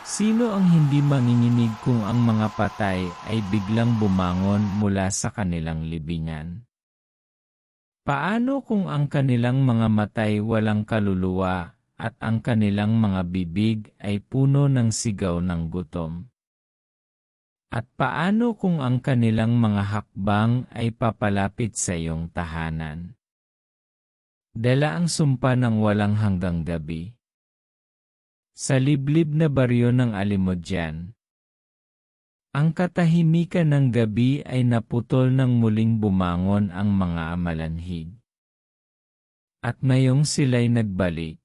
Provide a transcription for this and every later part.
Sino ang hindi manginginig kung ang mga patay ay biglang bumangon mula sa kanilang libingan? Paano kung ang kanilang mga matay walang kaluluwa at ang kanilang mga bibig ay puno ng sigaw ng gutom? At paano kung ang kanilang mga hakbang ay papalapit sa iyong tahanan? Dala ang sumpa ng walang hanggang gabi. Sa liblib na baryo ng Alimodyan, ang katahimikan ng gabi ay naputol nang muling bumangon ang mga amalanhig. At ngayong sila'y nagbalik.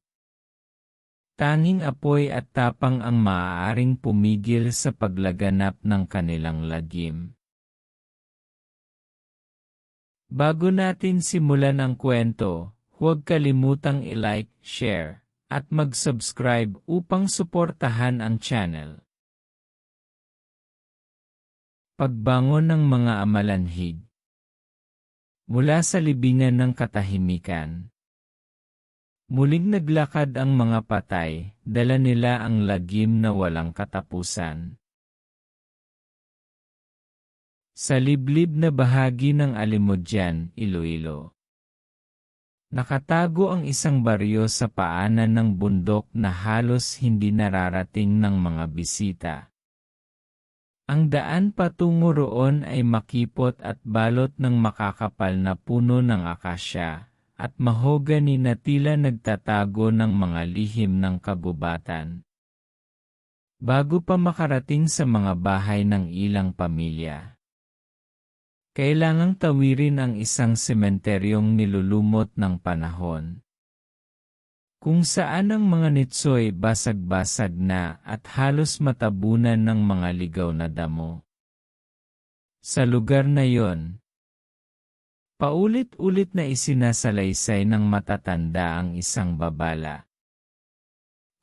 Tanging apoy at tapang ang maaaring pumigil sa paglaganap ng kanilang lagim. Bago natin simulan ang kwento, huwag kalimutang i-like, share, at mag-subscribe upang suportahan ang channel. Pagbangon ng mga amalanhig. Mula sa libingan ng katahimikan, muling naglakad ang mga patay, dala nila ang lagim na walang katapusan. Sa liblib na bahagi ng Alimodyan, Iloilo, nakatago ang isang baryo sa paanan ng bundok na halos hindi nararating ng mga bisita. Ang daan patungo roon ay makipot at balot ng makakapal na puno ng akasya, at mahogany na tila nagtatago ng mga lihim ng kagubatan. Bago pa makarating sa mga bahay ng ilang pamilya, kailangang tawirin ang isang sementeryong nilulumot ng panahon, kung saan ang mga nitsoy basag-basag na at halos matabunan ng mga ligaw na damo. Sa lugar na yon, paulit-ulit na isinasalaysay ng matatanda ang isang babala.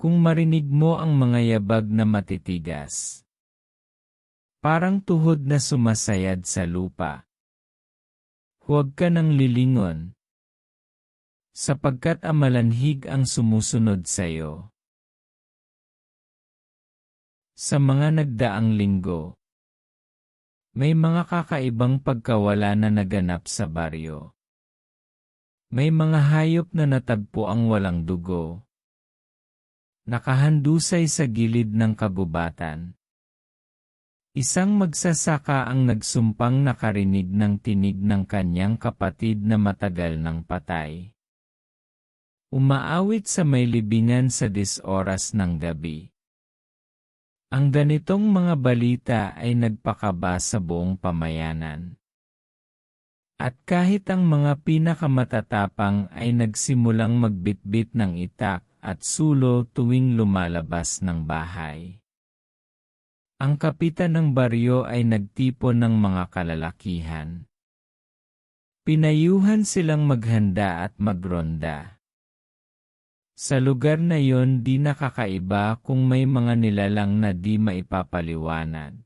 Kung marinig mo ang mga yabag na matitigas, parang tuhod na sumasayad sa lupa, huwag ka nang lilingon, sapagkat amalanhig ang sumusunod sa iyo. Sa mga nagdaang linggo, may mga kakaibang pagkawala na naganap sa baryo. May mga hayop na natagpo ang walang dugo, nakahandusay sa gilid ng kagubatan. Isang magsasaka ang nagsumpang nakarinig ng tinig ng kanyang kapatid na matagal nang patay. Umaawit sa may libingan sa 10 oras ng gabi. Ang ganitong mga balita ay nagpakaba sa buong pamayanan. At kahit ang mga pinakamatatapang ay nagsimulang magbitbit ng itak at sulo tuwing lumalabas ng bahay. Ang kapitan ng baryo ay nagtipon ng mga kalalakihan. Pinayuhan silang maghanda at magronda. Sa lugar na yon di nakakaiba kung may mga nilalang na di maipapaliwanag.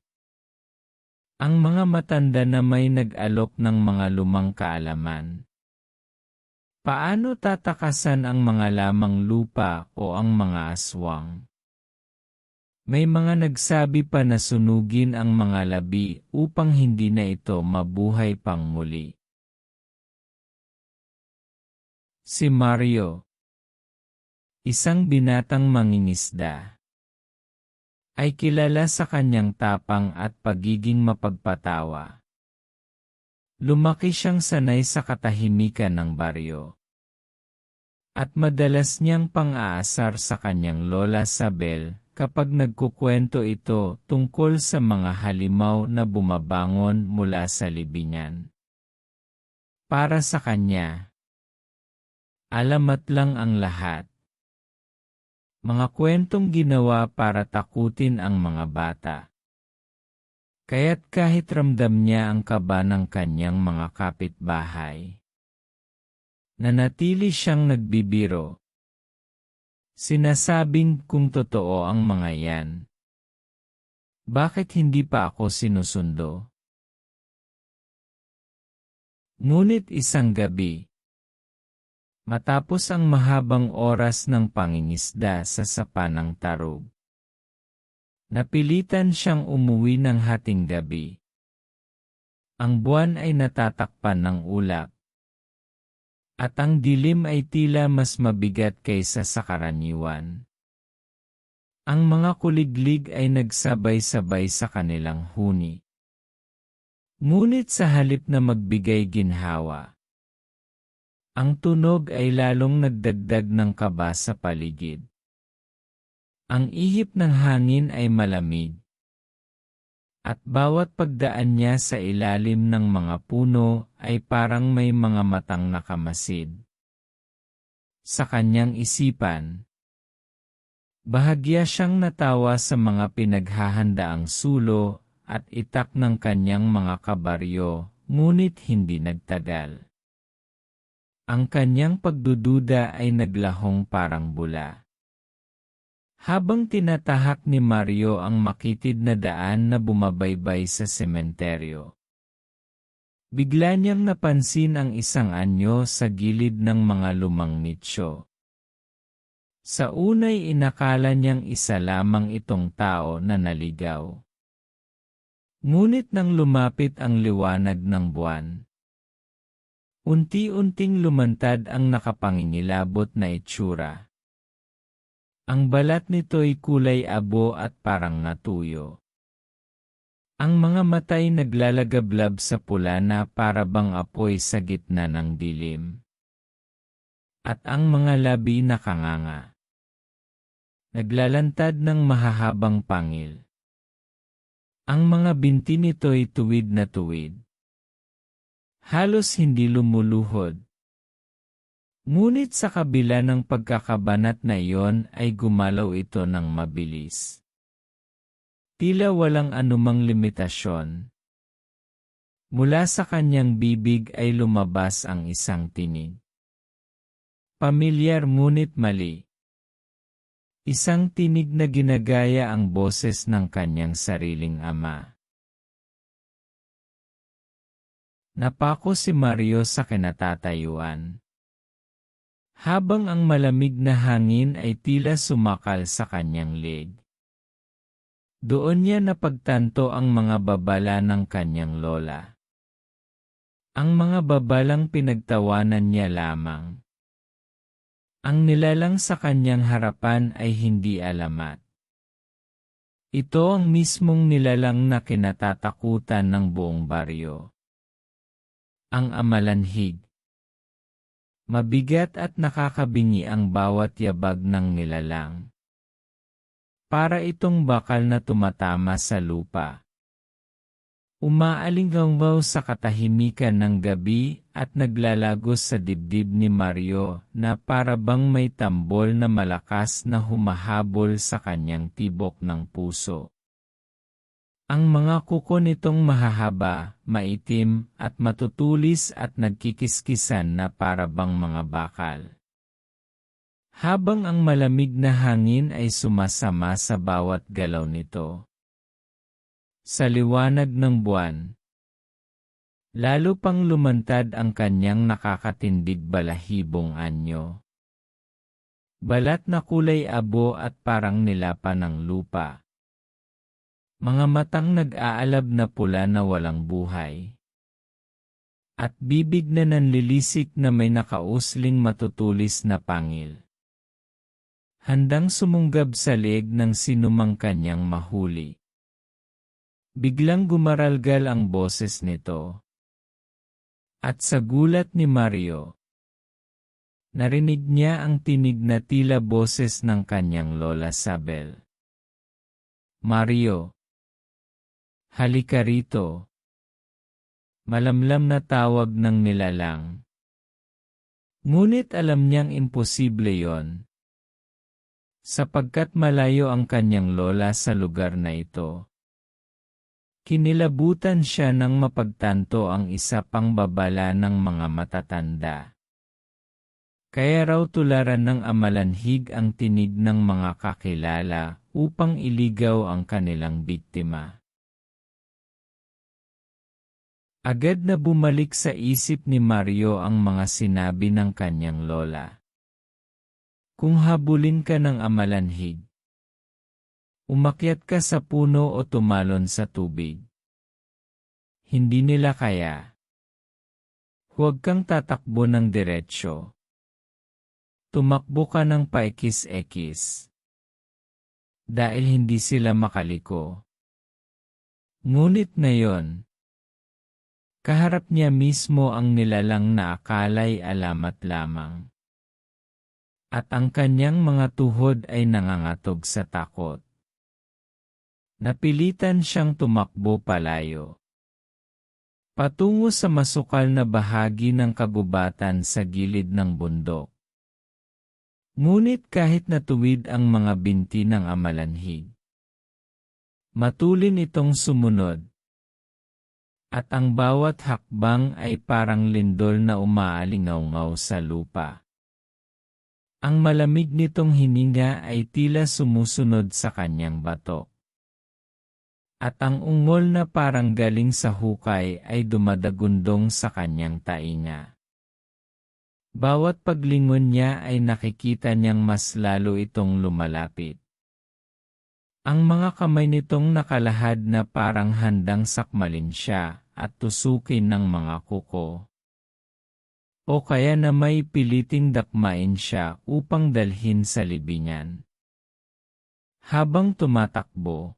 Ang mga matanda na may nag-alok ng mga lumang kaalaman. Paano tatakasan ang mga lamang lupa o ang mga aswang? May mga nagsabi pa na sunugin ang mga labi upang hindi na ito mabuhay pang muli. Si Mario, isang binatang mangingisda, ay kilala sa kanyang tapang at pagiging mapagpatawa. Lumaki siyang sanay sa katahimikan ng baryo. At madalas niyang pang-aasar sa kanyang lola Sabel kapag nagkukwento ito tungkol sa mga halimaw na bumabangon mula sa libingan. Para sa kanya, alamat lang ang lahat. Mga kwentong ginawa para takutin ang mga bata. Kaya't kahit ramdam niya ang kaba ng kanyang mga kapitbahay, nanatili siyang nagbibiro. Sinasabing kung totoo ang mga yan, bakit hindi pa ako sinusundo? Ngunit isang gabi, matapos ang mahabang oras ng pangingisda sa sapa ng tarog, Napilitan siyang umuwi ng hating gabi. Ang buwan ay natatakpan ng ulap. At ang dilim ay tila mas mabigat kaysa sa karaniwan. Ang mga kuliglig ay nagsabay-sabay sa kanilang huni. Ngunit sa halip na magbigay ginhawa, ang tunog ay lalong nagdagdag ng kaba sa paligid. Ang ihip ng hangin ay malamig. At bawat pagdaan niya sa ilalim ng mga puno ay parang may mga matang nakamasid. Sa kanyang isipan, bahagya siyang natawa sa mga pinaghahandaang sulo at itak ng kanyang mga kabaryo, ngunit hindi nagtagal. Ang kanyang pagdududa ay naglahong parang bula. Habang tinatahak ni Mario ang makitid na daan na bumabaybay sa sementeryo, bigla niyang napansin ang isang anyo sa gilid ng mga lumang nicho. Sa unay inakala niyang isa lamang itong tao na naligaw. Ngunit nang lumapit ang liwanag ng buwan, unti-unting lumantad ang nakapangingilabot na itsura. Ang balat nito'y kulay abo at parang natuyo. Ang mga mata'y naglalagablab sa pula na para bang apoy sa gitna ng dilim. At ang mga labi nakanganga. Naglalantad ng mahahabang pangil. Ang mga binti nito'y tuwid na tuwid. Halos hindi lumuluhod. Ngunit sa kabila ng pagkakabanat na iyon ay gumalaw ito ng mabilis. Tila walang anumang limitasyon. Mula sa kanyang bibig ay lumabas ang isang tinig. Pamilyar ngunit mali. Isang tinig na ginagaya ang boses ng kanyang sariling ama. Napako si Mario sa kinatatayuan. Habang ang malamig na hangin ay tila sumakal sa kanyang leg. Doon niya napagtanto ang mga babala ng kanyang lola. Ang mga babalang pinagtawanan niya lamang. Ang nilalang sa kanyang harapan ay hindi alamat. Ito ang mismong nilalang na kinatatakutan ng buong baryo. Ang amalanhig. Mabigat at nakakabingi ang bawat yabag ng nilalang. Para itong bakal na tumatama sa lupa. Umaalinggaw sa katahimikan ng gabi at naglalagos sa dibdib ni Mario na para bang may tambol na malakas na humahabol sa kanyang tibok ng puso. Ang mga kuko nitong mahahaba, maitim, at matutulis at nagkikiskisan na para bang mga bakal. Habang ang malamig na hangin ay sumasama sa bawat galaw nito. Sa liwanag ng buwan, lalo pang lumantad ang kanyang nakakatindig balahibong anyo. Balat na kulay abo at parang nilapa ng lupa. Mga matang nag-aalab na pula na walang buhay. At bibig na nanlilisik na may nakausling matutulis na pangil. Handang sumunggab sa leeg ng sinumang kanyang mahuli. Biglang gumaralgal ang boses nito. At sa gulat ni Mario, narinig niya ang tinig na tila boses ng kanyang lola Sabel. Mario! Halika rito. Malamlam na tawag ng nilalang. Ngunit alam niyang imposible yon. Sapagkat malayo ang kanyang lola sa lugar na ito. Kinilabutan siya nang mapagtanto ang isa pang babala ng mga matatanda. Kaya raw tularan ng amalanhig ang tinig ng mga kakilala upang iligaw ang kanilang biktima. Agad na bumalik sa isip ni Mario ang mga sinabi ng kanyang lola. Kung habulin ka ng amalanhig, Umakyat ka sa puno o tumalon sa tubig. Hindi nila kaya. Huwag kang tatakbo ng diretsyo. Tumakbo ka ng paikis-ekis. Dahil hindi sila makaliko. Ngunit ngayon, kaharap niya mismo ang nilalang na akala'y alamat lamang. At ang kanyang mga tuhod ay nangangatog sa takot. Napilitan siyang tumakbo palayo. Patungo sa masukal na bahagi ng kagubatan sa gilid ng bundok. Ngunit kahit natuwid ang mga binti ng amalanhig, matulin itong sumunod. At ang bawat hakbang ay parang lindol na umaalingaw-ngaw sa lupa. Ang malamig nitong hininga ay tila sumusunod sa kanyang batok. At ang ungol na parang galing sa hukay ay dumadagundong sa kanyang tainga. Bawat paglingon niya ay nakikita niyang mas lalo itong lumalapit. Ang mga kamay nitong nakalahad na parang handang sakmalin siya at tusukin ng mga kuko. O kaya na may piliting dakmain siya upang dalhin sa libingan. Habang tumatakbo,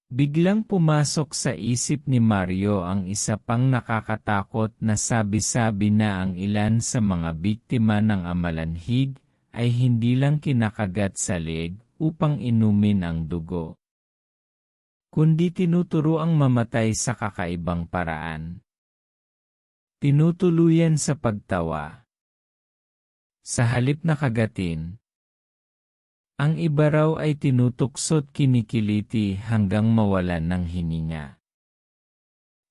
biglang pumasok sa isip ni Mario ang isa pang nakakatakot na sabi-sabi na ang ilan sa mga biktima ng amalanhig ay hindi lang kinakagat sa leeg upang inumin ang dugo, kundi tinuturo ang mamatay sa kakaibang paraan. Tinutuluyan sa pagtawa. Sa halip na kagatin, ang iba raw ay tinutuksot kinikiliti hanggang mawalan ng hininga.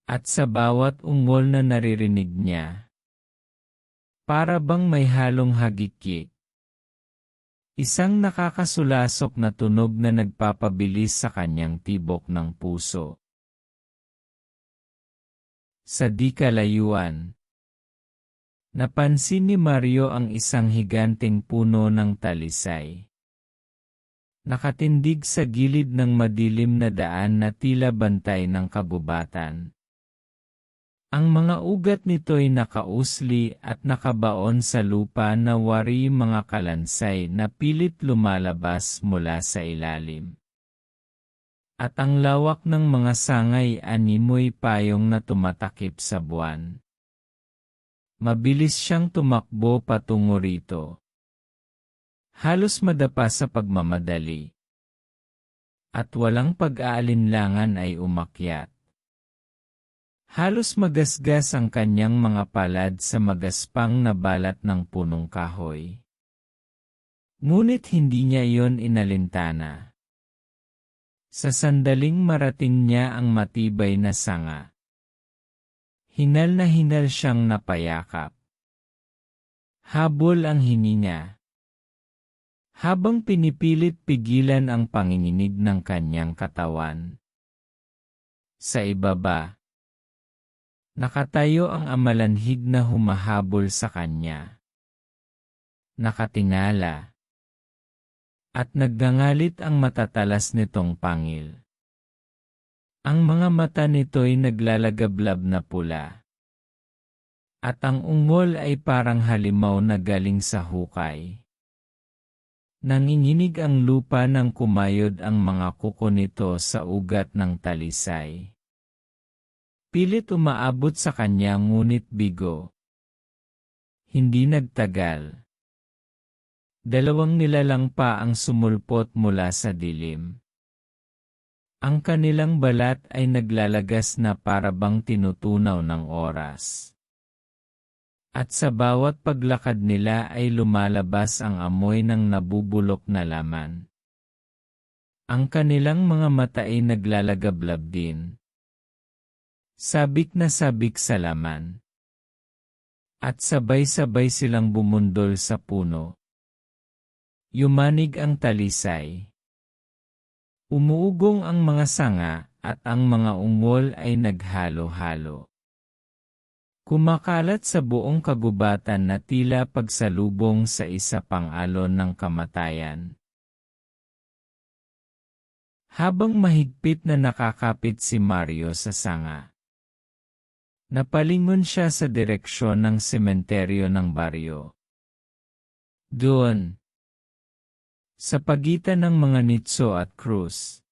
At sa bawat ungol na naririnig niya, para bang may halong hagikik. Isang nakakasulasok na tunog na nagpapabilis sa kanyang tibok ng puso. Sa di kalayuan, napansin ni Mario ang isang higanteng puno ng talisay. Nakatindig sa gilid ng madilim na daan na tila bantay ng kagubatan. Ang mga ugat nito'y nakausli at nakabaon sa lupa na wari mga kalansay na pilit lumalabas mula sa ilalim. At ang lawak ng mga sangay animoy payong na tumatakip sa buwan. Mabilis siyang tumakbo patungo rito. Halos madapa sa pagmamadali. At walang pag-aalinlangan ay umakyat. Halos magasgas ang kanyang mga palad sa magaspang na balat ng punong kahoy. Ngunit hindi niya iyon inalintana. Sa sandaling marating niya ang matibay na sanga, hinal na hinal siyang napayakap. Habol ang hininga. Habang pinipilit pigilan ang panginginig ng kanyang katawan. Sa ibaba, nakatayo ang amalanhig na humahabol sa kanya. Nakatingala. At naggangalit ang matatalas nitong pangil. Ang mga mata nito'y naglalagablab na pula. At ang ungol ay parang halimaw na galing sa hukay. Nanginginig ang lupa nang kumayod ang mga kuko nito sa ugat ng talisay. Pilit umaabot sa kanya ngunit bigo. Hindi nagtagal. Dalawang nilalang pa ang sumulpot mula sa dilim. Ang kanilang balat ay naglalagas na parabang tinutunaw ng oras. At sa bawat paglakad nila ay lumalabas ang amoy ng nabubulok na laman. Ang kanilang mga mata ay naglalagablab din. Sabik na sabik sa laman. At sabay-sabay silang bumundol sa puno. Yumanig ang talisay. Umuugong ang mga sanga at ang mga ungol ay naghalo-halo. Kumakalat sa buong kagubatan na tila pagsalubong sa isa pang alon ng kamatayan. Habang mahigpit na nakakapit si Mario sa sanga, napalingon siya sa direksyon ng sementeryo ng baryo. Doon, sa pagitan ng mga nitso at krus,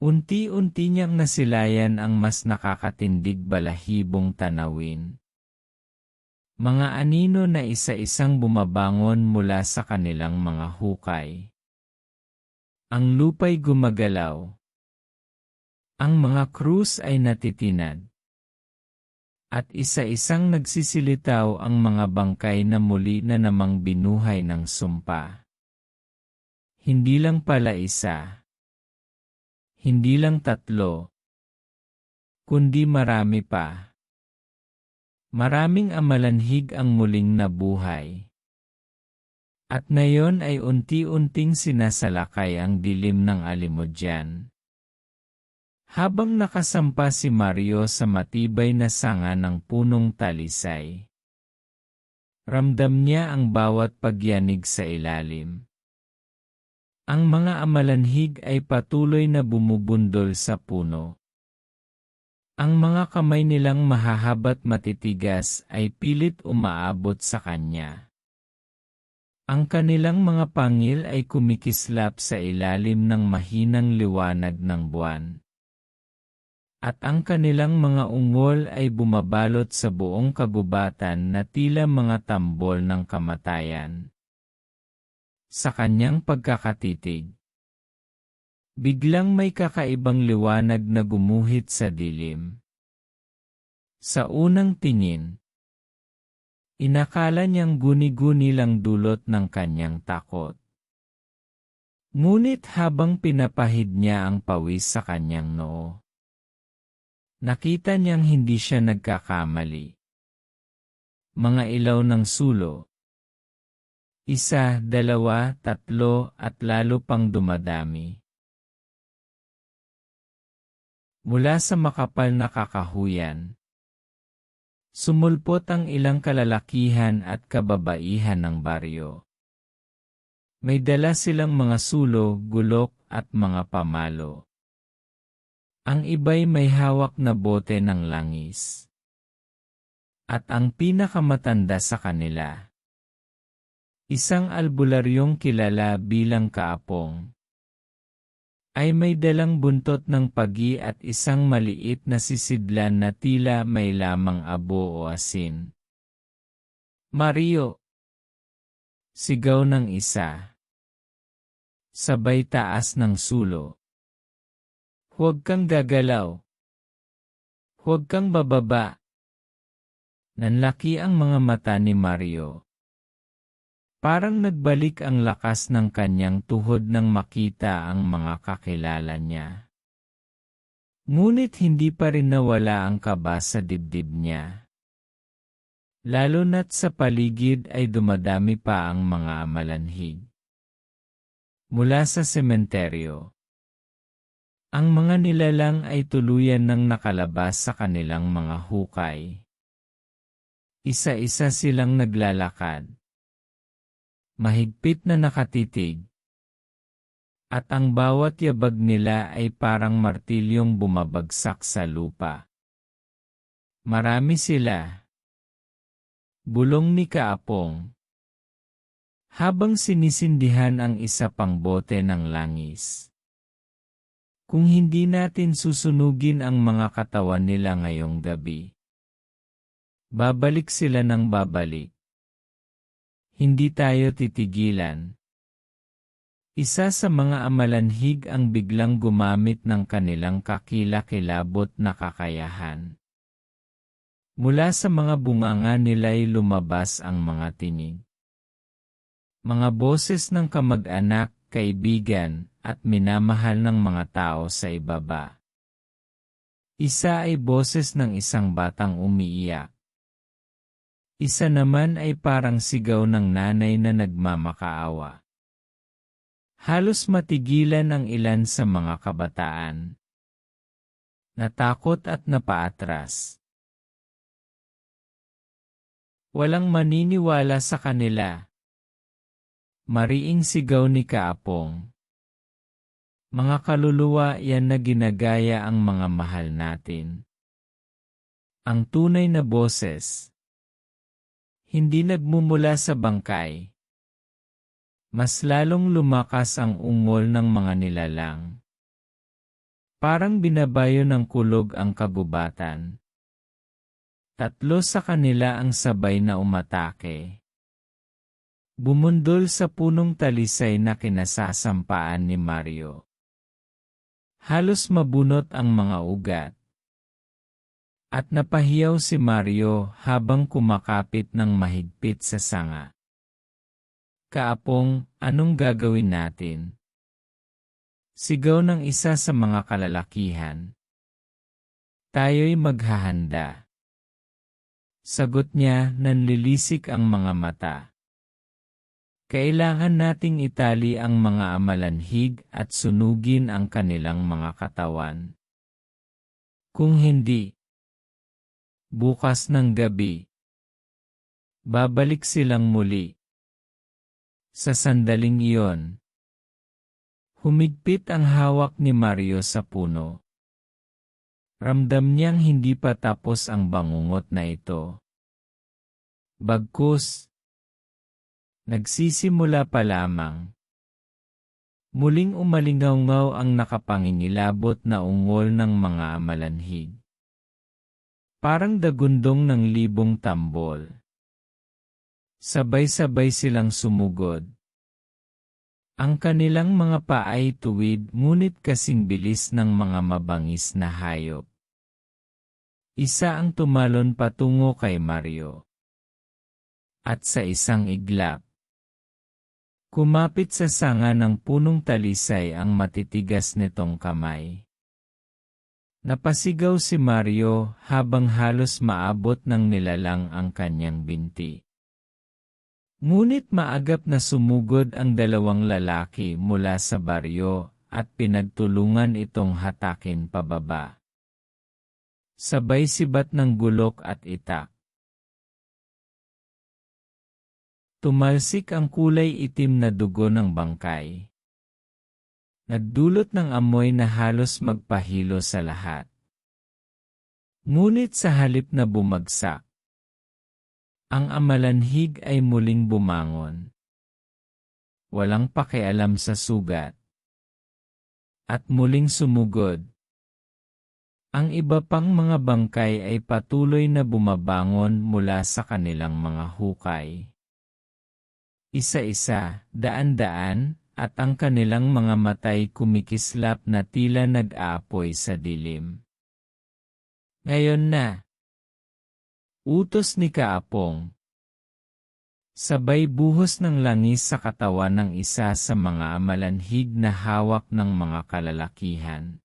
unti-unti niyang nasilayan ang mas nakakatindig balahibong tanawin. Mga anino na isa-isang bumabangon mula sa kanilang mga hukay. Ang lupa'y gumagalaw. Ang mga krus ay natitinad. At isa-isang nagsisilitaw ang mga bangkay na muli na namang binuhay ng sumpa. Hindi lang pala isa. Hindi lang tatlo. Kundi marami pa. Maraming amalanhig ang muling nabuhay. At ngayon ay unti-unting sinasalakay ang dilim ng alimodyan. Habang nakasampa si Mario sa matibay na sanga ng punong talisay, ramdam niya ang bawat pagyanig sa ilalim. Ang mga amalanhig ay patuloy na bumubundol sa puno. Ang mga kamay nilang mahahaba't matitigas ay pilit umaabot sa kanya. Ang kanilang mga pangil ay kumikislap sa ilalim ng mahinang liwanag ng buwan. At ang kanilang mga ungol ay bumabalot sa buong kagubatan na tila mga tambol ng kamatayan. Sa kanyang pagkakatitig, biglang may kakaibang liwanag na gumuhit sa dilim. Sa unang tingin, inakala niyang guni-guni lang dulot ng kanyang takot. Ngunit habang pinapahid niya ang pawis sa kanyang noo, nakita niyang hindi siya nagkakamali. Mga ilaw ng sulo. 1, 2, 3 at lalo pang dumadami. Mula sa makapal na kakahuyan, sumulpot ang ilang kalalakihan at kababaihan ng baryo. May dala silang mga sulo, gulok at mga pamalo. Ang iba'y may hawak na bote ng langis. At ang pinakamatanda sa kanila, isang albularyong kilala bilang Kaapong, ay may dalang buntot ng pagi at isang maliit na sisidlan na tila may lamang abo o asin. Mario! Sigaw ng isa. Sabay taas ng sulo. Huwag kang gagalaw. Huwag kang bababa. Nanlaki ang mga mata ni Mario. Parang nagbalik ang lakas ng kanyang tuhod nang makita ang mga kakilala niya. Ngunit hindi pa rin nawala ang kaba sa dibdib niya. Lalo na't sa paligid ay dumadami pa ang mga amalanhig. Mula sa sementeryo, ang mga nilalang ay tuluyan ng nakalabas sa kanilang mga hukay. Isa-isa silang naglalakad. Mahigpit na nakatitig. At ang bawat yabag nila ay parang martilyong bumabagsak sa lupa. Marami sila. Bulong ni Kaapong. Habang sinisindihan ang isa pang bote ng langis. Kung hindi natin susunugin ang mga katawan nila ngayong gabi, babalik sila ng babalik. Hindi tayo titigilan. Isa sa mga amalanhig ang biglang gumamit ng kanilang kakilakilabot na kakayahan. Mula sa mga bunganga nila'y lumabas ang mga tinig. Mga boses ng kamag-anak, kaibigan, at minamahal ng mga tao sa ibaba. Isa ay boses ng isang batang umiiyak. Isa naman ay parang sigaw ng nanay na nagmamakaawa. Halos matigilan ang ilan sa mga kabataan. Natakot at napaatras. Walang maniniwala sa kanila. Mariing sigaw ni Kaapong. Mga kaluluwa, yan na ginagaya ang mga mahal natin. Ang tunay na boses. Hindi nagmumula sa bangkay. Mas lalong lumakas ang ungol ng mga nilalang. Parang binabayo ng kulog ang kagubatan. Tatlo sa kanila ang sabay na umatake. Bumundol sa punong talisay na kinasasampaan ni Mario. Halos mabunot ang mga ugat. At napahiyaw si Mario habang kumakapit ng mahigpit sa sanga. Kaapong, anong gagawin natin? Sigaw ng isa sa mga kalalakihan. Tayo'y maghahanda. Sagot niya, nanlilisik ang mga mata. Kailangan nating itali ang mga amalanhig at sunugin ang kanilang mga katawan. Kung hindi, bukas ng gabi, babalik silang muli. Sa sandaling iyon, humigpit ang hawak ni Mario sa puno. Ramdam niyang hindi pa tapos ang bangungot na ito. Bagkus, nagsisimula pa lamang. Muling umalingaw-ngaw ang nakapangingilabot na ungol ng mga amalanhig. Parang dagundong ng libong tambol. Sabay-sabay silang sumugod. Ang kanilang mga paay tuwid ngunit kasing bilis ng mga mabangis na hayop. Isa ang tumalon patungo kay Mario. At sa isang iglap, kumapit sa sanga ng punong talisay ang matitigas nitong kamay. Napasigaw si Mario habang halos maabot ng nilalang ang kanyang binti. Ngunit maagap na sumugod ang dalawang lalaki mula sa baryo at pinagtulungan itong hatakin pababa. Sabay sibat ng gulok at itak. Tumalsik ang kulay itim na dugo ng bangkay. Nagdulot ng amoy na halos magpahilo sa lahat. Ngunit sa halip na bumagsak, ang amalanhig ay muling bumangon. Walang pakialam sa sugat. At muling sumugod. Ang iba pang mga bangkay ay patuloy na bumabangon mula sa kanilang mga hukay. Isa-isa, daan-daan, at ang kanilang mga matay kumikislap na tila nag-aapoy sa dilim. Ngayon na. Utos ni Kaapong. Sabay buhos ng langis sa katawan ng isa sa mga amalanhig na hawak ng mga kalalakihan.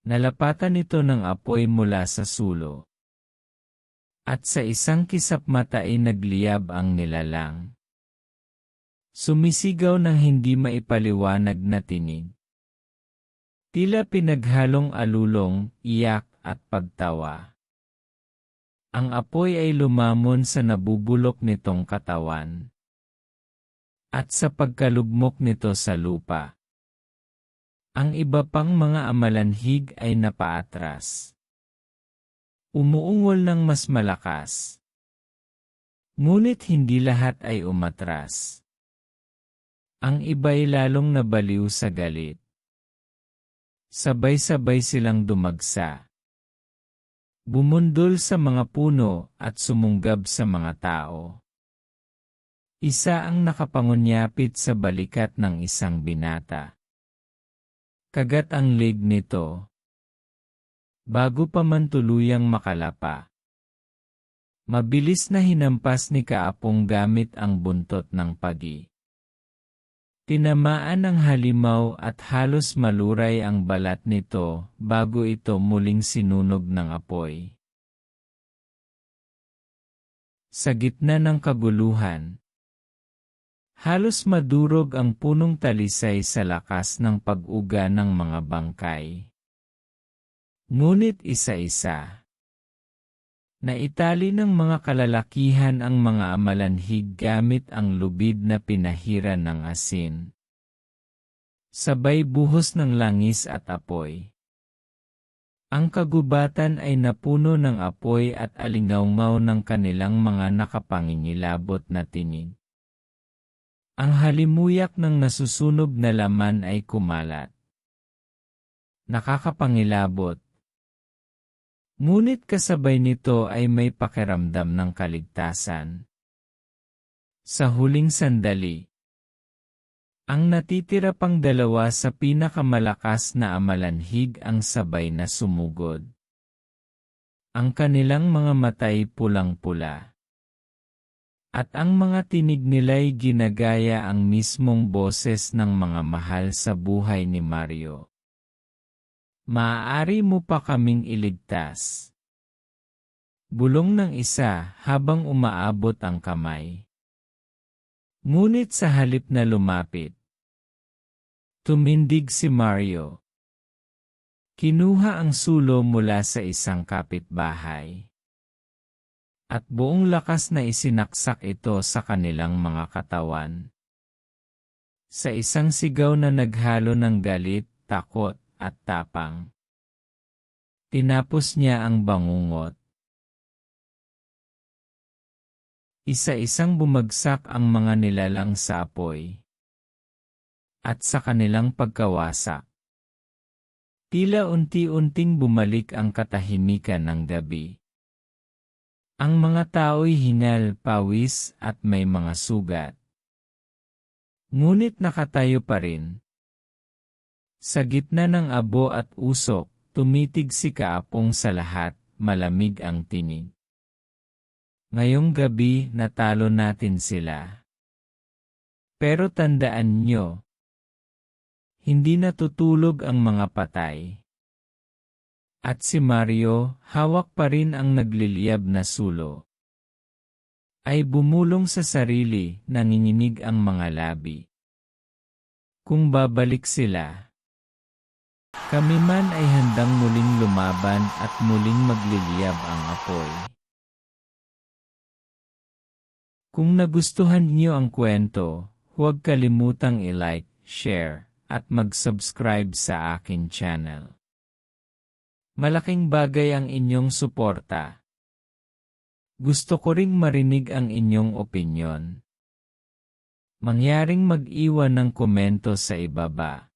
Nalapatan ito ng apoy mula sa sulo. At sa isang kisap mata ay nagliyab ang nilalang. Sumisigaw ng hindi maipaliwanag na tinig. Tila pinaghalong alulong, iyak at pagtawa. Ang apoy ay lumamon sa nabubulok nitong katawan. At sa pagkalugmok nito sa lupa. Ang iba pang mga amalanhig ay napaatras. Umuungol ng mas malakas. Ngunit hindi lahat ay umatras. Ang iba'y lalong nabaliw sa galit. Sabay-sabay silang dumagsa. Bumundol sa mga puno at sumunggab sa mga tao. Isa ang nakapangunyapit sa balikat ng isang binata. Kagat ang leg nito. Bago pa man tuluyang makalapa. Mabilis na hinampas ni Kaapong gamit ang buntot ng pagi. Tinamaan ng halimaw at halos maluray ang balat nito bago ito muling sinunog ng apoy. Sa gitna ng kaguluhan, halos madurog ang punong talisay sa lakas ng pag-uga ng mga bangkay. Ngunit isa-isa, naitali ng mga kalalakihan ang mga amalanhig gamit ang lubid na pinahiran ng asin. sabay buhos ng langis at apoy. Ang kagubatan ay napuno ng apoy at alingawngaw ng kanilang mga nakapangingilabot na tinig. Ang halimuyak ng nasusunog na laman ay kumalat. Nakakapangilabot. Ngunit kasabay nito ay may pakiramdam ng kaligtasan. Sa huling sandali, ang natitira pang dalawa sa pinakamalakas na amalanhig ang sabay na sumugod. Ang kanilang mga matay pulang-pula. At ang mga tinig nila'y ginagaya ang mismong boses ng mga mahal sa buhay ni Mario. Maaari mo pa kaming iligtas. Bulong ng isa habang umaabot ang kamay. Ngunit sa halip na lumapit, tumindig si Mario. Kinuha ang sulo mula sa isang kapitbahay. At buong lakas na isinaksak ito sa kanilang mga katawan. Sa isang sigaw na naghalo ng galit, takot, at tapang. Tinapos niya ang bangungot. Isa-isang bumagsak ang mga nilalang sa apoy. At sa kanilang pagkawasak, tila unti-unting bumalik ang katahimikan ng gabi. Ang mga tao'y hingal, pawis at may mga sugat. Ngunit nakatayo pa rin. Sa gitna ng abo at usok, tumitig si Kaapong sa lahat, malamig ang tinig. Ngayong gabi natalo natin sila. Pero tandaan nyo, hindi natutulog ang mga patay. At si Mario, hawak pa rin ang nagliliyab na sulo. Ay bumulong sa sarili, nanginginig ang mga labi. Kung babalik sila, kami man ay handang muling lumaban at muling magliliyab ang apoy. Kung nagustuhan niyo ang kwento, huwag kalimutang i-like, share, at mag-subscribe sa akin channel. Malaking bagay ang inyong suporta. Gusto ko ring marinig ang inyong opinyon. Mangyaring mag-iwan ng komento sa ibaba.